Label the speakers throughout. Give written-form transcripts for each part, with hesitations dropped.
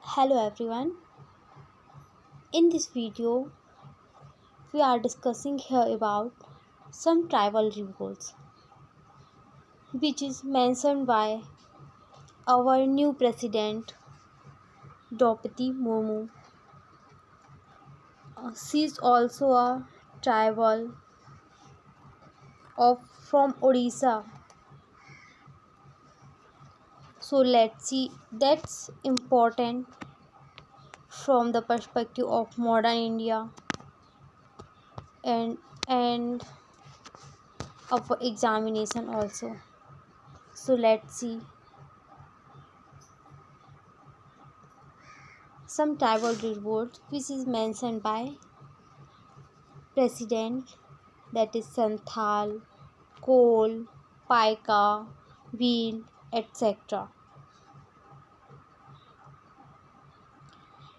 Speaker 1: Hello everyone. In this video, we are discussing here about some tribal revolts, which is mentioned by our new president Draupadi Murmu. She is also a tribal of from Odisha. So let's see that's important from the perspective of modern India and of examination also. So let's see some tribal revolts which is mentioned by president, that is Santhal, Kol, Paika, Bhil, etc.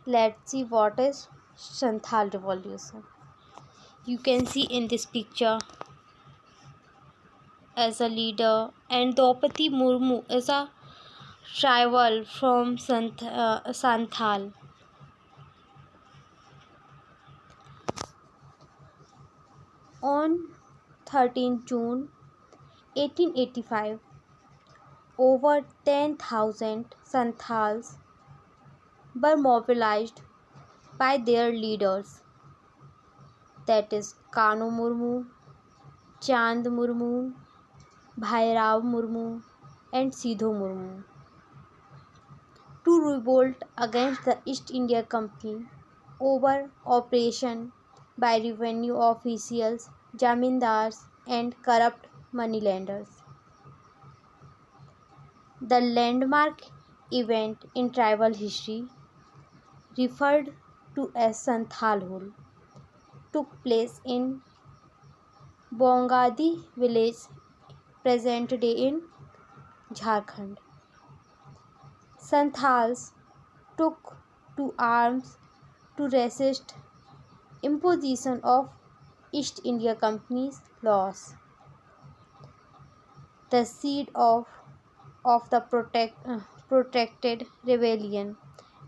Speaker 1: Let's see what is Santhal revolution. You can see in this picture as a leader, and Draupadi Murmu is a tribal from Santhal. On 13 June 1885, over 10,000 Santhals were mobilized by their leaders, that is Kano Murmu, Chand Murmu, Bhairao Murmu, and Sidho Murmu, to revolt against the East India Company over oppression by revenue officials, zamindars, and corrupt moneylenders. The landmark event in tribal history, referred to as Santhalhul, took place in Bongadi village, present day in Jharkhand. Santhals took to arms to resist imposition of East India Company's laws. The seed of the protracted rebellion,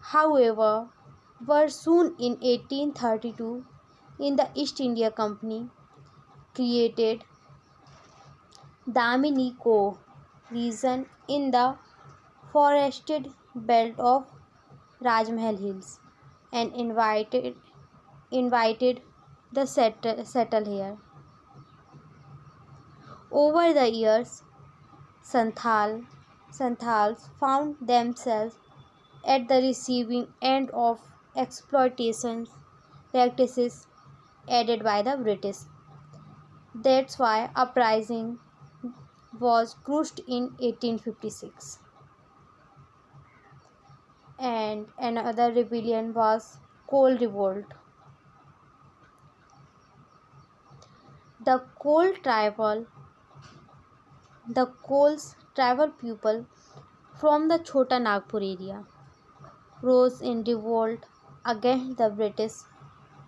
Speaker 1: however, were soon in 1832 in the East India Company created Damini Co region in the forested belt of Rajmahal Hills and invited the settle here. Over the years, Santhals found themselves at the receiving end of exploitation practices added by the British. That's why uprising was crushed in 1856. And another rebellion was Coal Revolt. The Coal's tribal people from the Chota Nagpur area rose in revolt against the British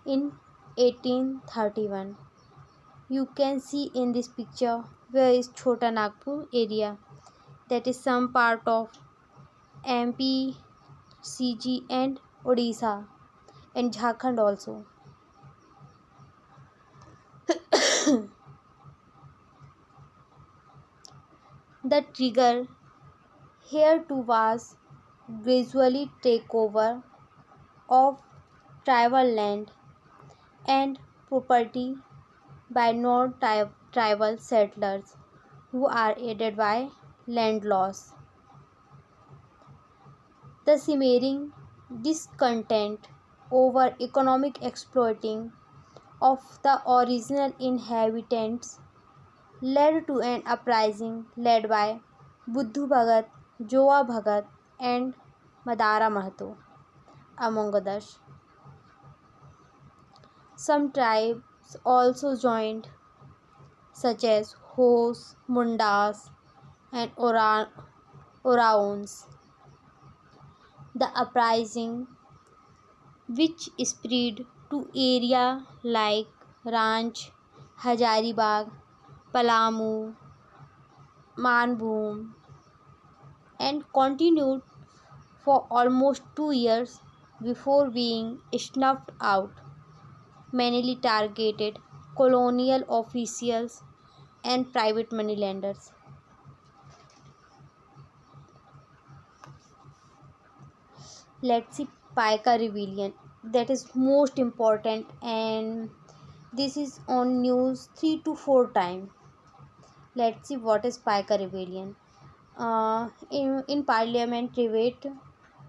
Speaker 1: in 1831. You can see in this picture where is Chota Nagpur area, that is some part of MP, CG and Odisha and Jharkhand also. The trigger here too was gradually takeover of tribal land and property by non-tribal settlers who are aided by land laws. The simmering discontent over economic exploiting of the original inhabitants led to an uprising led by Buddhu Bhagat, Joa Bhagat, and Madara Mahato, among others. Some tribes also joined, such as Hos, Mundas, and Oraons. The uprising, which spread to areas like Ranch, Hazaribagh, Palamu, Manbhum, and continued for almost 2 years before being snuffed out, mainly targeted colonial officials and private moneylenders. Let's see Paika rebellion. That is most important, and this is on news 3 to 4 times. Let's see what is Paika rebellion. In parliament debate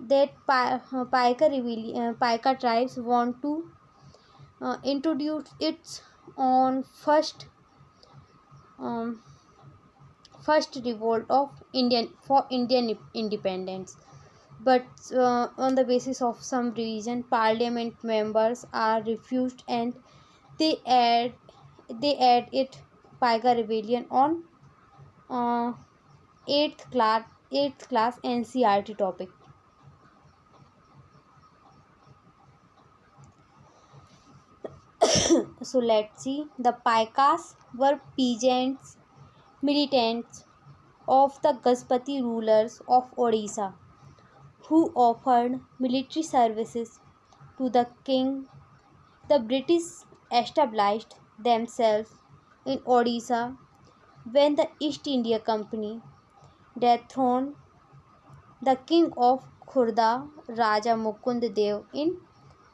Speaker 1: that Paika tribes want to introduce its on um, first revolt of Indian independence. But on the basis of some reason, parliament members are refused, and they add it Paika rebellion on uh, eighth class NCRT topic. So let's see. The Paikas were peasants, militants of the Gajpati rulers of Odisha, who offered military services to the king. The British established themselves in Odisha when the East India Company dethroned the king of Khurda, Raja Mukund Dev, in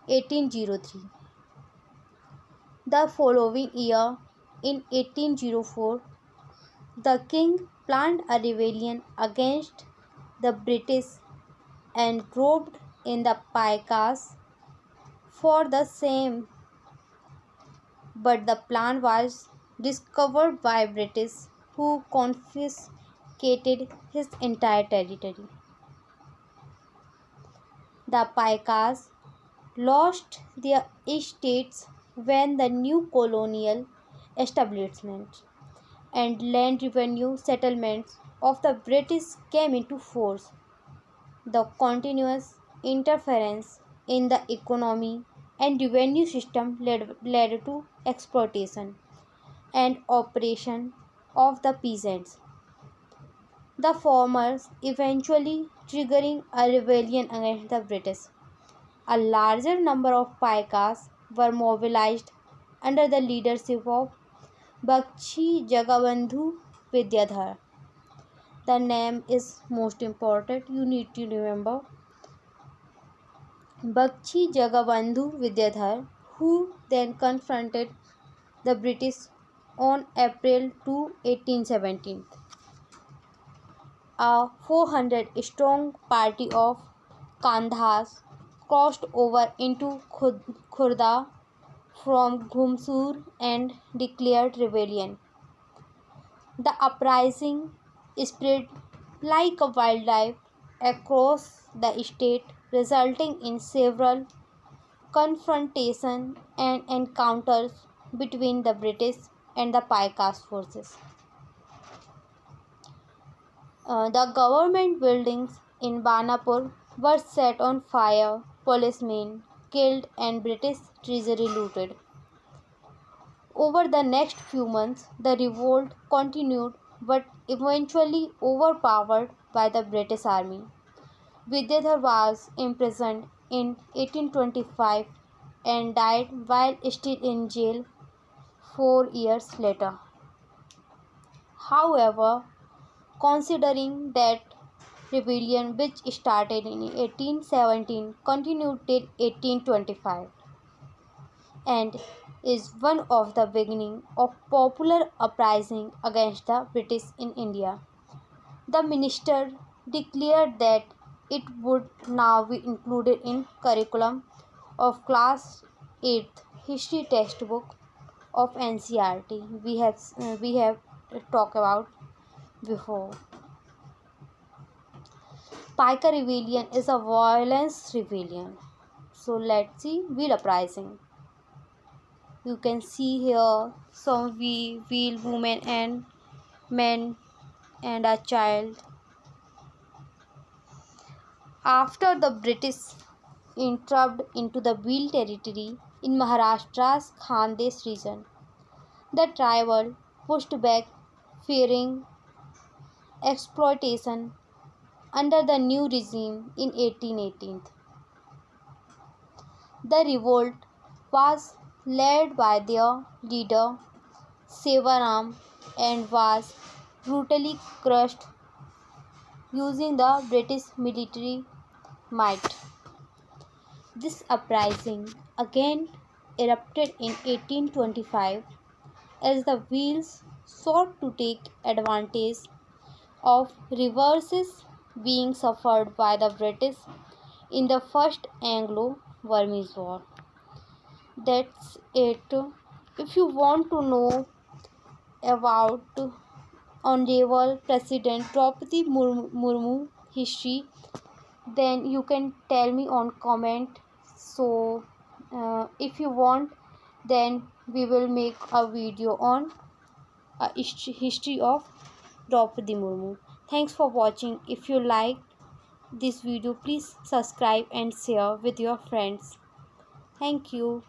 Speaker 1: 1803. The following year, in 1804, the king planned a rebellion against the British and roped in the Paikas for the same, but the plan was discovered by British, who confiscated his entire territory. The Paikas lost their estates when the new colonial establishments and land revenue settlements of the British came into force. The continuous interference in the economy and revenue system led to exploitation and oppression of the peasants, the former eventually triggering a rebellion against the British. A larger number of Paikas were mobilized under the leadership of Bakshi Jagabandhu Vidyadhar. The name is most important, you need to remember. Bakshi Jagabandhu Vidyadhar, who then confronted the British on April 2, 1817. A 400 strong party of Kandhas crossed over into Khurda from Ghumsur and declared rebellion. The uprising spread like a wildlife across the state, resulting in several confrontations and encounters between the British and the Paikas forces. The government buildings in Banapur were set on fire, policemen killed, and British treasury looted. Over the next few months, the revolt continued but eventually overpowered by the British army. Vidyadhar was imprisoned in 1825 and died while still in jail 4 years later. However, considering that rebellion, which started in 1817, continued till 1825 and is one of the beginning of popular uprising against the British in India. The minister declared that it would now be included in curriculum of class 8th history textbook of NCRT. We have talked about before. Paika rebellion is a violence rebellion. So let's see wheel uprising. You can see here some wheel women and men and a child. After the British interrupted into the wheel territory in Maharashtra's Khandesh region, the tribal pushed back, fearing exploitation under the new regime in 1818. The revolt was led by their leader Sevaram and was brutally crushed using the British military might. This uprising again erupted in 1825 as the Wheels sought to take advantage of reverses being suffered by the British in the First Anglo-Burmese War. That's it. If you want to know about Honorable President Draupadi Murmu history, then you can tell me on comment. So if you want, then we will make a video on history of Draupadi Murmu. Thanks for watching. If you like this video, please subscribe and share with your friends. Thank you.